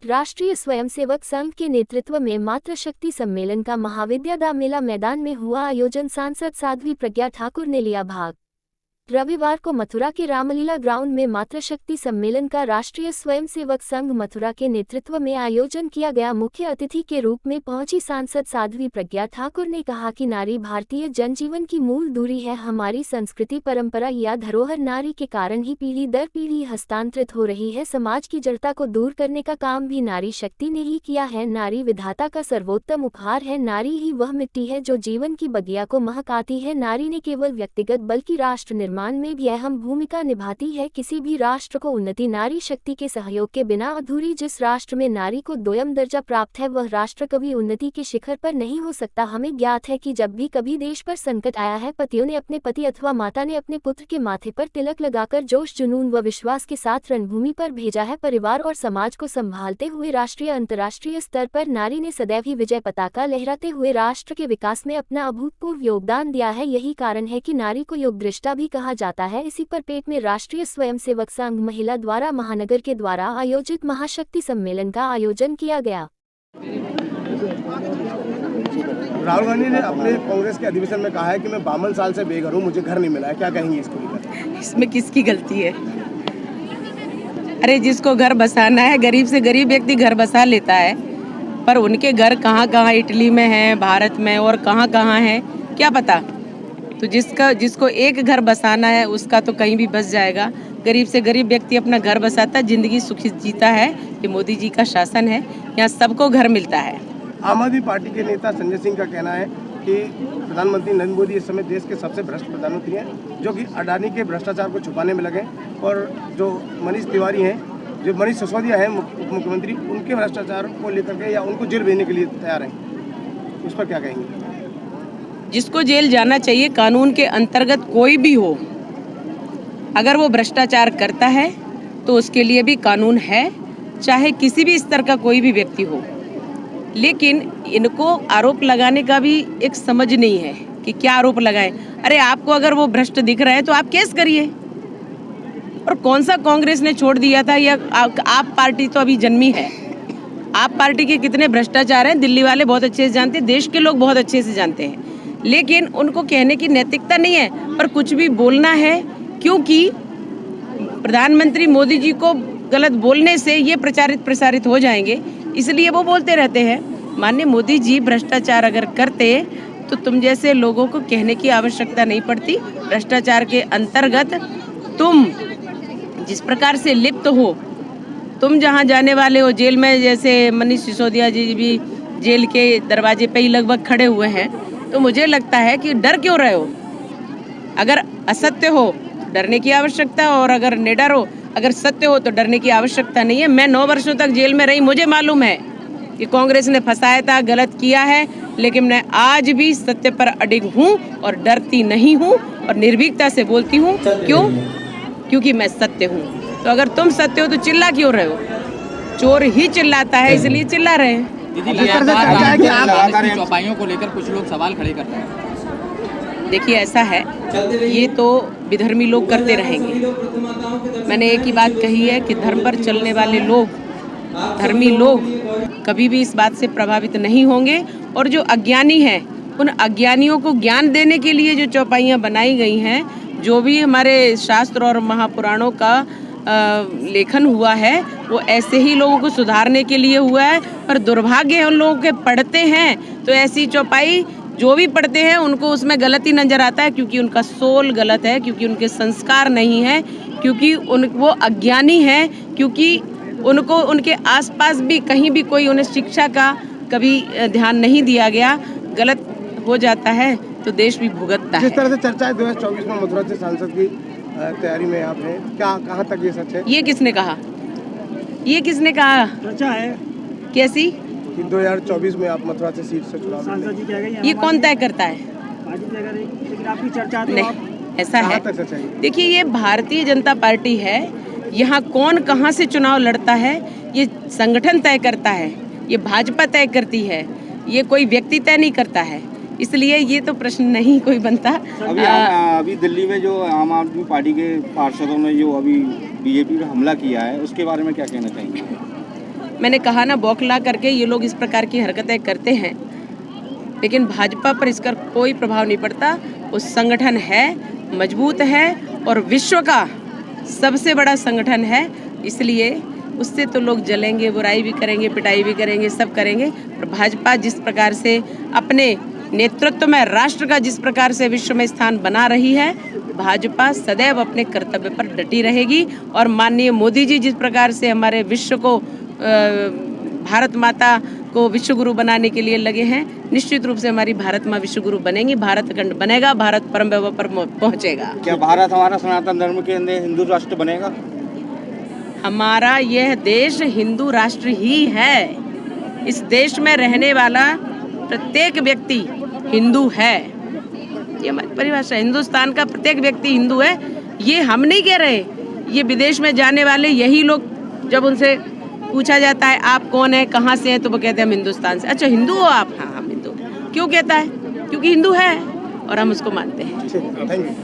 राष्ट्रीय स्वयंसेवक संघ के नेतृत्व में मातृशक्ति सम्मेलन का महाविद्यालय मेला मैदान में हुआ आयोजन। सांसद साध्वी प्रज्ञा ठाकुर ने लिया भाग। रविवार को मथुरा के रामलीला ग्राउंड में मातृशक्ति सम्मेलन का राष्ट्रीय स्वयंसेवक संघ मथुरा के नेतृत्व में आयोजन किया गया। मुख्य अतिथि के रूप में पहुंची सांसद साध्वी प्रज्ञा ठाकुर ने कहा कि नारी भारतीय जनजीवन की मूल दूरी है। हमारी संस्कृति, परंपरा या धरोहर नारी के कारण ही पीढ़ी दर पीढ़ी हस्तांतरित हो रही है। समाज की जड़ता को दूर करने का काम भी नारी शक्ति ने ही किया है। नारी विधाता का सर्वोत्तम उपहार है। नारी ही वह मिट्टी है जो जीवन की बगिया को महकाती है। नारी ने केवल व्यक्तिगत बल्कि राष्ट्र निर्माण में भी अहम भूमिका निभाती है। किसी भी राष्ट्र को उन्नति नारी शक्ति के सहयोग के बिना अधूरी। जिस राष्ट्र में नारी को दोयम दर्जा प्राप्त है वह राष्ट्र कभी उन्नति के शिखर पर नहीं हो सकता। हमें ज्ञात है कि जब भी कभी देश पर संकट आया है, पतियों ने अपने पति अथवा माता ने अपने पुत्र के माथे पर तिलक लगाकर जोश, जुनून व विश्वास के साथ रणभूमि पर भेजा है। परिवार और समाज को संभालते हुए राष्ट्रीय अंतर्राष्ट्रीय स्तर पर नारी ने सदैव ही विजय पताका लहराते हुए राष्ट्र के विकास में अपना अभूतपूर्व योगदान दिया है। यही कारण है कि नारी को योगदृष्टा भी कहा जाता है। इसी पर पेट में राष्ट्रीय स्वयंसेवक संघ महिला द्वारा महानगर के द्वारा आयोजित महाशक्ति सम्मेलन का आयोजन किया गया। राहुल गांधी ने अपने कांग्रेस के अधिवेशन में कहा है कि मैं 52 साल से बेघर हूं, मुझे घर नहीं मिला है। क्या कहेंगे इसको लेकर? इसमें किसकी गलती है? अरे जिसको घर बसाना है, गरीब से गरीब व्यक्ति घर बसा लेता है, पर उनके घर कहाँ कहाँ इटली में है, भारत में और कहाँ कहाँ है क्या पता। तो जिसको एक घर बसाना है उसका तो कहीं भी बस जाएगा। गरीब से गरीब व्यक्ति अपना घर बसाता, जिंदगी सुखी जीता है। ये मोदी जी का शासन है, यहाँ सबको घर मिलता है। आम आदमी पार्टी के नेता संजय सिंह का कहना है कि प्रधानमंत्री नरेंद्र मोदी इस समय देश के सबसे भ्रष्ट प्रधानमंत्री हैं, जो कि अडानी के भ्रष्टाचार को छुपाने में लगे। और जो मनीष तिवारी हैं, जो मनीष सिसोदिया हैं उप मुख्यमंत्री, उनके भ्रष्टाचार को लेकर के या उनको जेल भेजने के लिए तैयार हैं। उस पर क्या कहेंगे? जिसको जेल जाना चाहिए, कानून के अंतर्गत कोई भी हो, अगर वो भ्रष्टाचार करता है तो उसके लिए भी कानून है, चाहे किसी भी स्तर का कोई भी व्यक्ति हो। लेकिन इनको आरोप लगाने का भी एक समझ नहीं है कि क्या आरोप लगाएं। अरे आपको अगर वो भ्रष्ट दिख रहा है तो आप केस करिए। और कौन सा कांग्रेस ने छोड़ दिया था, या आप पार्टी तो अभी जन्मी है। आप पार्टी के कितने भ्रष्टाचार हैं दिल्ली वाले बहुत अच्छे से जानते हैं, देश के लोग बहुत अच्छे से जानते हैं। लेकिन उनको कहने की नैतिकता नहीं है, पर कुछ भी बोलना है, क्योंकि प्रधानमंत्री मोदी जी को गलत बोलने से ये प्रसारित हो जाएंगे, इसलिए वो बोलते रहते हैं। माननीय मोदी जी भ्रष्टाचार अगर करते तो तुम जैसे लोगों को कहने की आवश्यकता नहीं पड़ती। भ्रष्टाचार के अंतर्गत तुम जिस प्रकार से लिप्त हो, तुम जहाँ जाने वाले हो जेल में, जैसे मनीष सिसोदिया जी भी जेल के दरवाजे पे ही लगभग खड़े हुए हैं, तो मुझे लगता है कि डर क्यों रहे हो? अगर असत्य हो तो डरने की आवश्यकता, और अगर निडर हो, अगर सत्य हो तो डरने की आवश्यकता नहीं है। मैं 9 वर्षों तक जेल में रही, मुझे मालूम है कि कांग्रेस ने फंसाया था, गलत किया है, लेकिन मैं आज भी सत्य पर अडिग हूँ और डरती नहीं हूँ और निर्भीकता से बोलती हूँ। क्यों? क्योंकि मैं सत्य हूँ। तो अगर तुम सत्य हो तो चिल्ला क्यों रहे हो? चोर ही चिल्लाता है, इसलिए चिल्ला रहे हैं। चौपाइयों को लेकर कुछ लोग सवाल खड़े करते हैं। देखिए ऐसा है, ये तो विधर्मी लोग करते रहेंगे। मैंने एक ही बात कही है कि धर्म पर चलने वाले लोग, धर्मी लोग कभी भी इस बात से प्रभावित नहीं होंगे। और जो अज्ञानी हैं, उन अज्ञानियों को ज्ञान देने के लिए जो चौपाइयाँ बनाई गई हैं, जो भी हमारे शास्त्र और महापुराणों का लेखन हुआ है, वो ऐसे ही लोगों को सुधारने के लिए हुआ है। पर दुर्भाग्य है उन लोगों के पढ़ते हैं तो ऐसी चौपाई जो भी पढ़ते हैं उनको उसमें गलती नजर आता है, क्योंकि उनका सोल गलत है, क्योंकि उनके संस्कार नहीं है, क्योंकि वो अज्ञानी हैं, क्योंकि उनको उनके आसपास भी कहीं भी कोई उन्हें शिक्षा का कभी ध्यान नहीं दिया गया। गलत हो जाता है तो देश भी भुगतता है। जिस तरह से चर्चा है 2024 में मथुरा से सांसद की तैयारी में आप हैं, क्या कहाँ तक ये सच है? ये किसने कहा? ये किसने कहा? चर्चा है कैसी? कि 2024 में आप मथुरा से सीट से चुनाव सांसद जी कह गए, ये कौन तय करता है? लेकिन आपकी चर्चा तो नहीं, ऐसा है। कहाँ तक सच है? देखिए, ये भारतीय जनता पार्टी है, यहाँ कौन कहाँ से चुनाव लड़ता है ये संगठन तय करता है, ये भाजपा तय करती है, ये कोई व्यक्ति तय नहीं करता है। इसलिए ये तो प्रश्न नहीं कोई बनता। अभी दिल्ली में जो आम आदमी पार्टी के पार्षदों ने जो अभी बीजेपी पे हमला किया है, उसके बारे में क्या कहना चाहेंगे? मैंने कहा ना, बौखला करके ये लोग इस प्रकार की हरकतें करते हैं, लेकिन भाजपा पर इसका कोई प्रभाव नहीं पड़ता। वो संगठन है, मजबूत है और विश्व का सबसे बड़ा संगठन है, इसलिए उससे तो लोग जलेंगे, बुराई भी करेंगे, पिटाई भी करेंगे, सब करेंगे। और भाजपा जिस प्रकार से अपने नेतृत्व में राष्ट्र का जिस प्रकार से विश्व में स्थान बना रही है, भाजपा सदैव अपने कर्तव्य पर डटी रहेगी। और माननीय मोदी जी जिस प्रकार से हमारे विश्व को, भारत माता को विश्व गुरु बनाने के लिए लगे हैं, निश्चित रूप से हमारी भारत माँ विश्व गुरु बनेंगी, भारत खंड बनेगा, भारत परम वैभव पर पहुंचेगा। क्या भारत हमारा सनातन धर्म के अंदर हिंदू राष्ट्र बनेगा? हमारा यह देश हिंदू राष्ट्र ही है। इस देश में रहने वाला प्रत्येक व्यक्ति हिंदू है, ये हमारी परिभाषा है। हिंदुस्तान का प्रत्येक व्यक्ति हिंदू है, ये हम नहीं कह रहे। ये विदेश में जाने वाले यही लोग, जब उनसे पूछा जाता है आप कौन है, कहाँ से हैं, तो वो कहते हैं हम हिंदुस्तान से। अच्छा, हिंदू हो आप? हाँ, हम हिंदू। क्यों कहता है? क्योंकि हिंदू है और हम उसको मानते हैं। Thank you.